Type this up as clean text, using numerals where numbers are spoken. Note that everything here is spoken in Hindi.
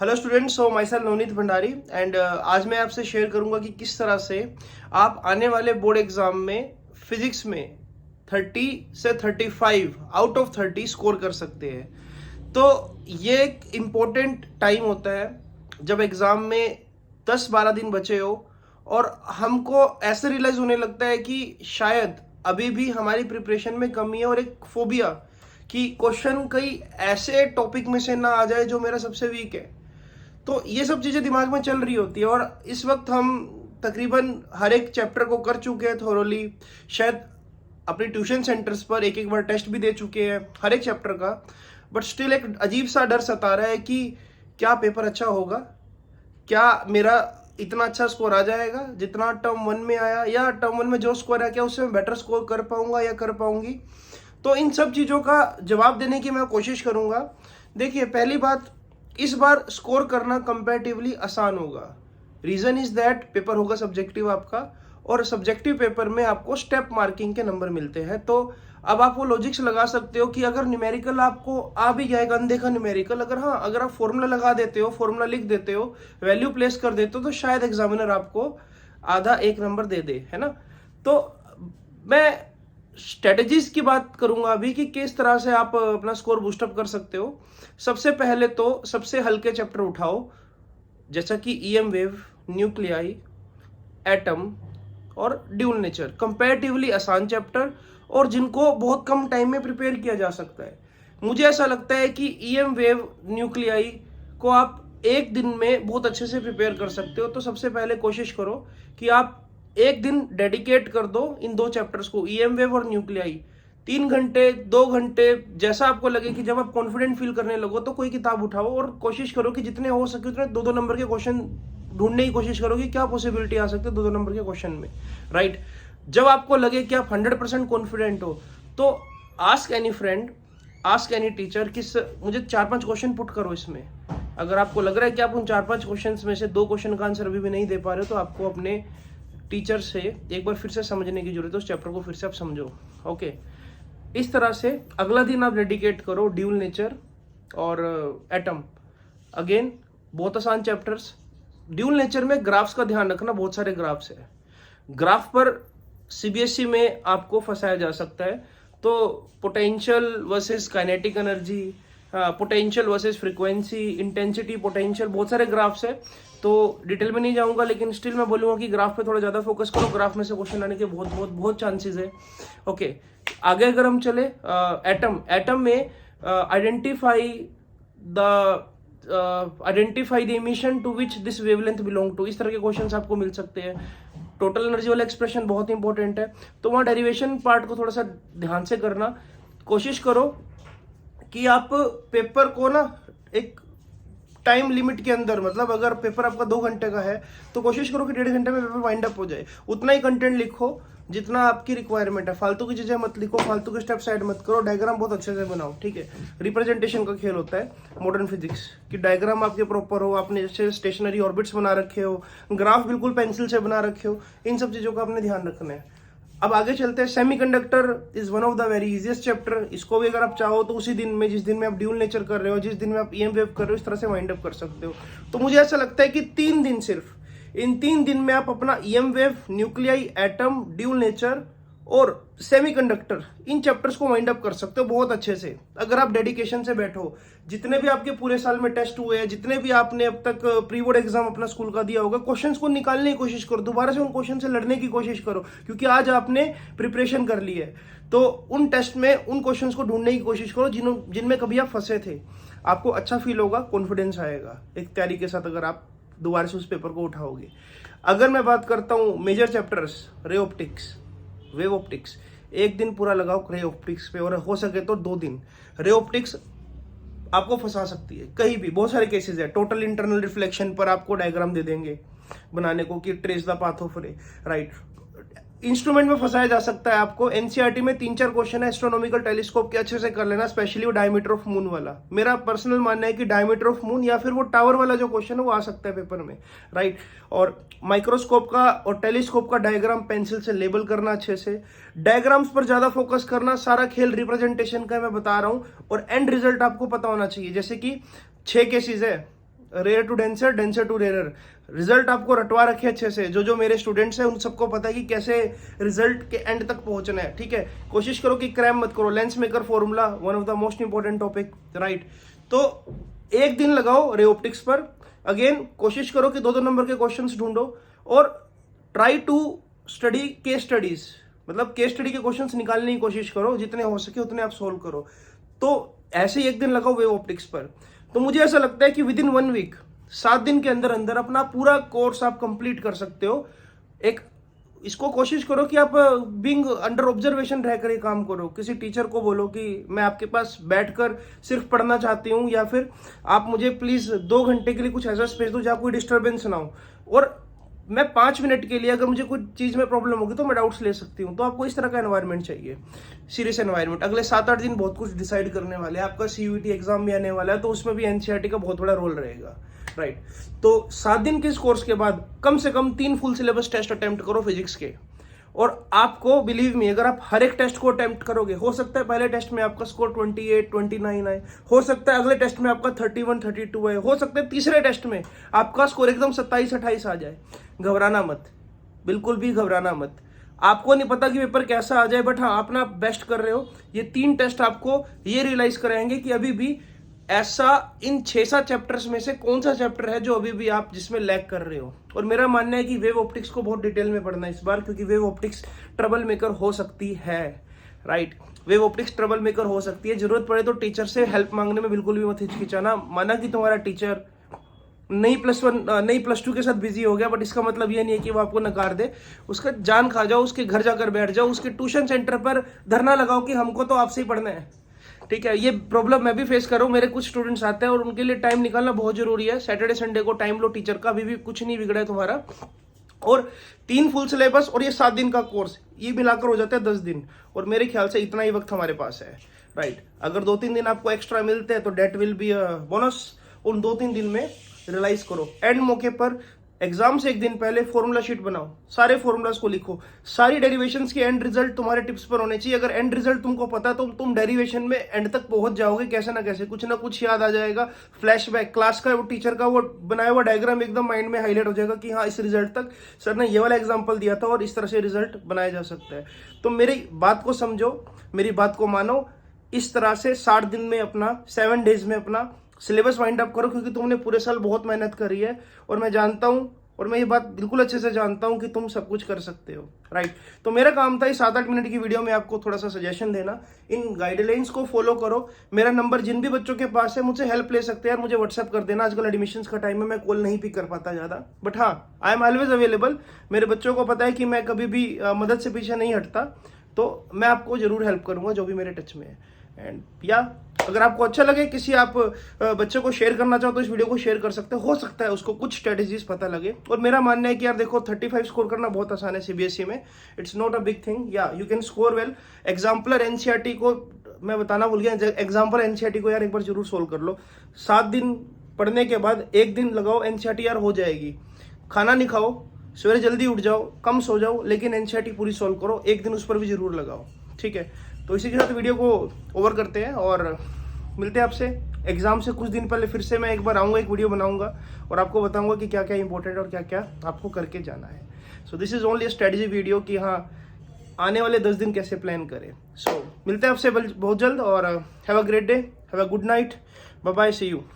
Hello students, so my self Navneet Bhandari and आज मैं आपसे शेयर करूंगा कि किस तरह से आप आने वाले बोर्ड एग्जाम में फिजिक्स में 30 से 35 आउट ऑफ 30 स्कोर कर सकते हैं। तो ये एक इम्पोर्टेंट टाइम होता है जब एग्जाम में 10-12 दिन बचे हो और हमको ऐसे रियलाइज होने लगता है कि शायद अभी भी हमारी प्रिपरेशन में कमी है और एक फोबिया कि क्वेश्चन कई ऐसे टॉपिक में से ना आ जाए जो मेरा सबसे वीक है। तो ये सब चीज़ें दिमाग में चल रही होती है और इस वक्त हम तकरीबन हर एक चैप्टर को कर चुके हैं थोरोली। शायद अपने ट्यूशन सेंटर्स पर एक एक बार टेस्ट भी दे चुके हैं हर एक चैप्टर का, बट स्टिल एक अजीब सा डर सता रहा है कि क्या पेपर अच्छा होगा, क्या मेरा इतना अच्छा स्कोर आ जाएगा जितना टर्म 1 में आया, या टर्म 1 में जो स्कोर है क्या उससे मैं बेटर स्कोर कर पाऊंगा या कर पाऊंगी। तो इन सब चीज़ों का जवाब देने की मैं कोशिश करूंगा। देखिए, पहली बात, इस बार स्कोर करना कंपैरेटिवली आसान होगा। रीजन इज दैट पेपर होगा सब्जेक्टिव आपका, और सब्जेक्टिव पेपर में आपको स्टेप मार्किंग के नंबर मिलते हैं। तो अब आप वो लॉजिक्स लगा सकते हो कि अगर न्यूमेरिकल आपको आ भी जाएगा, अनदेखा न्यूमेरिकल, अगर आप फॉर्मूला लगा देते हो, फॉर्मूला लिख देते हो, वैल्यू प्लेस कर देते हो, तो शायद एग्जामिनर आपको आधा एक नंबर दे दे, है ना। तो मैं स्ट्रेटजीज की बात करूंगा अभी कि किस तरह से आप अपना स्कोर बूस्टअप कर सकते हो। सबसे पहले तो सबसे हल्के चैप्टर उठाओ, जैसा कि ईएम वेव, न्यूक्लियाई, एटम और ड्यूल नेचर। कंपैरेटिवली आसान चैप्टर और जिनको बहुत कम टाइम में प्रिपेयर किया जा सकता है। मुझे ऐसा लगता है कि ईएम वेव, न्यूक्लियाई को आप एक दिन में बहुत अच्छे से प्रिपेयर कर सकते हो। तो सबसे पहले कोशिश करो कि आप एक दिन डेडिकेट कर दो इन दो चैप्टर्स को, ईएम वेव और न्यूक्लियाई। 3 घंटे, 2 घंटे, जैसा आपको लगे कि जब आप कॉन्फिडेंट फील करने लगो तो कोई किताब उठाओ और कोशिश करो कि जितने हो सके उतने 2-2 नंबर के क्वेश्चन ढूंढने की कोशिश करो कि क्या पॉसिबिलिटी आ सकती है 2-2 नंबर के क्वेश्चन में, राइट। जब आपको लगे कि आप 100% कॉन्फिडेंट हो तो ask any friend, ask any teacher कि मुझे 4-5 क्वेश्चन पुट करो इसमें। अगर आपको लग रहा है कि आप उन 4-5 क्वेश्चन में से 2 क्वेश्चन का आंसर अभी भी नहीं दे पा रहे हो तो आपको अपने टीचर से एक बार फिर से समझने की जरूरत है, उस चैप्टर को फिर से आप समझो। ओके, इस तरह से अगला दिन आप डेडिकेट करो ड्यूल नेचर और एटम। अगेन बहुत आसान चैप्टर्स। ड्यूल नेचर में ग्राफ्स का ध्यान रखना, बहुत सारे ग्राफ्स है। ग्राफ पर सीबीएसई में आपको फंसाया जा सकता है। तो potential versus kinetic energy, potential versus frequency, intensity, potential, बहुत सारे ग्राफ्स है। तो डिटेल में नहीं जाऊंगा, लेकिन स्टिल मैं बोलूंगा कि ग्राफ पे थोड़ा ज्यादा फोकस करो। ग्राफ में से क्वेश्चन आने के बहुत बहुत बहुत चांसेस है। ओके, आगे अगर हम चले, एटम में identify the emission to which this wavelength belong to, इस तरह के क्वेश्चंस आपको मिल सकते हैं। टोटल एनर्जी वाला एक्सप्रेशन बहुत इंपॉर्टेंट है, तो वहाँ डेरिवेशन पार्ट को थोड़ा सा ध्यान से करना। कोशिश करो कि आप पेपर को ना एक टाइम लिमिट के अंदर, मतलब अगर पेपर आपका 2 घंटे का है तो कोशिश करो कि 1.5 घंटे में पेपर वाइंड अप हो जाए। उतना ही कंटेंट लिखो जितना आपकी रिक्वायरमेंट है। फालतू की चीजें मत लिखो, फालतू के स्टेप साइड मत करो। डायग्राम बहुत अच्छे से बनाओ, ठीक है। रिप्रेजेंटेशन का खेल होता है मॉडर्न फिजिक्स कि डायग्राम आपके प्रॉपर हो, आपने जैसे स्टेशनरी ऑर्बिट्स बना रखे हो, ग्राफ बिल्कुल पेंसिल से बना रखे हो। इन सब चीजों का आपने ध्यान रखना है। अब आगे चलते हैं। Semiconductor is one of the very easiest chapter. इसको भी अगर आप चाहो तो उसी दिन में, जिस दिन में आप ड्यूल नेचर कर रहे हो, जिस दिन में आप ईएम वेव कर रहे हो, इस तरह से वाइंड अप कर सकते हो। तो मुझे ऐसा लगता है कि 3 दिन, सिर्फ इन 3 दिन में आप अपना EM wave, nuclei, atom, dual nature और सेमीकंडक्टर, इन चैप्टर्स को वाइंड अप कर सकते हो बहुत अच्छे से अगर आप डेडिकेशन से बैठो। जितने भी आपके पूरे साल में टेस्ट हुए हैं, जितने भी आपने अब तक प्री बोर्ड एग्जाम अपना स्कूल का दिया होगा, क्वेश्चंस को निकालने की कोशिश करो, दोबारा से उन क्वेश्चन से लड़ने की कोशिश करो, क्योंकि आज आपने प्रिपरेशन कर ली है। तो उन टेस्ट में उन क्वेश्चंस को ढूंढने की कोशिश करो जिनमें कभी आप फंसे थे। आपको अच्छा फील होगा, कॉन्फिडेंस आएगा एक तैयारी के साथ अगर आप दोबारा से उस पेपर को उठाओगे। अगर मैं बात करता हूँ major chapters, ray optics, wave optics, एक दिन पूरा लगाओ रे ऑप्टिक्स पे, और हो सके तो 2 दिन। रे ऑप्टिक्स आपको फंसा सकती है कहीं भी, बहुत सारे केसेस है। टोटल इंटरनल रिफ्लेक्शन पर आपको डायग्राम दे देंगे बनाने को कि ट्रेस द पाथ ऑफ रे, राइट। इंस्ट्रूमेंट में फंसाया जा सकता है आपको। एनसीईआरटी में 3-4 क्वेश्चन है एस्ट्रोनॉमिकल टेलीस्कोप के, अच्छे से कर लेना, स्पेशली वो डायमीटर ऑफ मून वाला। मेरा पर्सनल मानना है कि डायमीटर ऑफ मून या फिर वो टावर वाला जो क्वेश्चन है वो आ सकता है पेपर में, राइट। और माइक्रोस्कोप का और टेलीस्कोप का डायग्राम पेंसिल से लेबल करना अच्छे से। डायग्राम्स पर ज्यादा फोकस करना, सारा खेल रिप्रेजेंटेशन का मैं बता रहा हूं। और एंड रिजल्ट आपको पता होना चाहिए। जैसे कि 6 केसेस है, rare to denser, denser to rare. Result आपको रटवा रखे अच्छे से, जो मेरे स्टूडेंट्स हैं उन सबको पता है कि कैसे रिजल्ट के एंड तक पहुंचना है, ठीक है। कोशिश करो कि क्रैम मत करो। Lens maker formula one of the most important topic, right. तो एक दिन लगाओ रे ऑप्टिक्स पर। अगेन कोशिश करो कि 2-2 नंबर के क्वेश्चंस ढूंढो और try to study case studies, मतलब केस स्टडी के क्वेश्चंस निकालने की कोशिश करो, जितने हो सके उतने आप सोल्व करो। तो ऐसे ही एक दिन लगाओ वेव ऑप्टिक्स पर। तो मुझे ऐसा लगता है कि विद इन 1 वीक, 7 दिन के अंदर अंदर अपना पूरा कोर्स आप कंप्लीट कर सकते हो। एक इसको कोशिश करो कि आप बीइंग अंडर ऑब्जर्वेशन रहकर ये काम करो। किसी टीचर को बोलो कि मैं आपके पास बैठकर सिर्फ पढ़ना चाहती हूँ, या फिर आप मुझे प्लीज 2 घंटे के लिए कुछ ऐसा स्पेस दो जहाँ कोई डिस्टर्बेंस ना हो, और मैं 5 मिनट के लिए अगर मुझे कुछ चीज में प्रॉब्लम होगी तो मैं डाउट्स ले सकती हूँ। तो आपको इस तरह का एनवायरनमेंट चाहिए, सीरियस एनवायरनमेंट। अगले 7-8 दिन बहुत कुछ डिसाइड करने वाले हैं। आपका CUET एग्जाम भी आने वाला है, तो उसमें भी NCERT का बहुत बड़ा रोल रहेगा, राइट। तो 7 दिन के इस कोर्स के बाद कम से कम 3 फुल सिलेबस टेस्ट अटेम्प्ट करो फिजिक्स के। और आपको बिलीव मी, अगर आप हर एक टेस्ट को अटेम्प्ट करोगे, हो सकता है पहले टेस्ट में आपका स्कोर 28-29 आए, हो सकता है अगले टेस्ट में आपका 31-32 आए, हो सकता है तीसरे टेस्ट में आपका स्कोर एकदम 27-28 आ जाए। घबराना मत, बिल्कुल भी घबराना मत। आपको नहीं पता कि पेपर कैसा आ जाए, बट हाँ अपना बेस्ट कर रहे हो। ये 3 टेस्ट आपको ये रियलाइज कराएंगे कि अभी भी ऐसा इन 6-7 चैप्टर्स में से कौन सा चैप्टर है जो अभी भी आप जिसमें लैग कर रहे हो। और मेरा मानना है कि वेव ऑप्टिक्स को बहुत डिटेल में पढ़ना है इस बार, क्योंकि वेव ऑप्टिक्स ट्रबल मेकर हो सकती है, right. Wave optics trouble maker हो सकती है। जरूरत पड़े तो टीचर से हेल्प मांगने में बिल्कुल भी मत हिचकिचाना। माना कि तुम्हारा टीचर नहीं +2 के साथ बिजी हो गया, बट इसका मतलब ये नहीं है कि वो आपको नकार दे। उसका जान खा जाओ, उसके घर जाकर बैठ जाओ, उसके ट्यूशन सेंटर पर धरना लगाओ कि हमको तो आपसे ही पढ़ना है, ठीक है। ये प्रॉब्लम मैं भी फेस कर रहा हूँ। मेरे कुछ स्टूडेंट्स आते हैं और उनके लिए टाइम निकालना बहुत जरूरी है। सैटरडे संडे को टाइम लो टीचर का, अभी भी कुछ नहीं बिगड़ा है तुम्हारा। और 3 फुल सिलेबस और ये 7 दिन का कोर्स, ये मिलाकर हो जाता है 10 दिन। और मेरे ख्याल से इतना ही वक्त हमारे पास है, राइट। अगर 2-3 दिन आपको एक्स्ट्रा मिलते हैं तो डेट विल बी बोनस। उन 2-3 दिन में रियलाइज करो। एंड मौके पर एग्जाम से 1 दिन पहले फॉर्मूला शीट बनाओ, सारे फॉर्मूलाज को लिखो। सारी डेरिवेशंस के एंड रिजल्ट तुम्हारे टिप्स पर होने चाहिए। अगर एंड रिजल्ट तुमको पता तो तुम डेरिवेशन में एंड तक पहुंच जाओगे, कैसे ना कैसे कुछ ना कुछ याद आ जाएगा। फ्लैशबैक क्लास का वो टीचर का वो बनाया हुआ डायग्राम एकदम माइंड में हाईलाइट हो जाएगा कि हाँ इस रिजल्ट तक सर ने ये वाला एग्जाम्पल दिया था और इस तरह से रिजल्ट बनाया जा सकता है। तो मेरी बात को समझो, मेरी बात को मानो। इस तरह से 60 दिन में अपना 7 डेज में अपना सिलेबस वाइंड अप करो, क्योंकि तुमने पूरे साल बहुत मेहनत करी है। और मैं जानता हूँ, और मैं ये बात बिल्कुल अच्छे से जानता हूं कि तुम सब कुछ कर सकते हो, राइट। तो मेरा काम था इस 7-8 मिनट की वीडियो में आपको थोड़ा सा सजेशन देना। इन गाइडलाइंस को फॉलो करो। मेरा नंबर जिन भी बच्चों के पास है मुझसे हेल्प ले सकते हैं, मुझे व्हाट्सएप कर देना। आजकल एडमिशंस का टाइम है, मैं कॉल नहीं पिक कर पाता ज़्यादा, बट हाँ आई एम ऑलवेज अवेलेबल। मेरे बच्चों को पता है कि मैं कभी भी मदद से पीछे नहीं हटता, तो मैं आपको जरूर हेल्प करूंगा जो भी मेरे टच में है। एंड या अगर आपको अच्छा लगे, किसी आप बच्चे को शेयर करना चाहो तो इस वीडियो को शेयर कर सकते हो सकता है उसको कुछ स्ट्रेटेजीज पता लगे। और मेरा मानना है कि यार देखो 35 स्कोर करना बहुत आसान है CBSE में, it's not a big thing, yeah you can score well. Exemplar NCERT को मैं बताना भूल गया, एग्जाम्पल NCERT को यार एक बार जरूर सोल्व कर लो। 7 दिन पढ़ने के बाद 1 दिन लगाओ, NCERT यार हो जाएगी। खाना नहीं खाओ, सवेरे जल्दी उठ जाओ, कम सो जाओ, लेकिन NCERT पूरी सोल्व करो। 1 दिन उस पर भी जरूर लगाओ, ठीक है। तो इसी के साथ वीडियो को ओवर करते हैं और मिलते हैं आपसे एग्जाम से कुछ दिन पहले। फिर से मैं एक बार आऊँगा, एक वीडियो बनाऊंगा और आपको बताऊंगा कि क्या क्या इंपॉर्टेंट और क्या क्या आपको करके जाना है। So this is only strategy video कि हाँ आने वाले 10 दिन कैसे प्लान करें। सो मिलते हैं आपसे बहुत जल्द और have a great day, have a good night, bye bye, see you.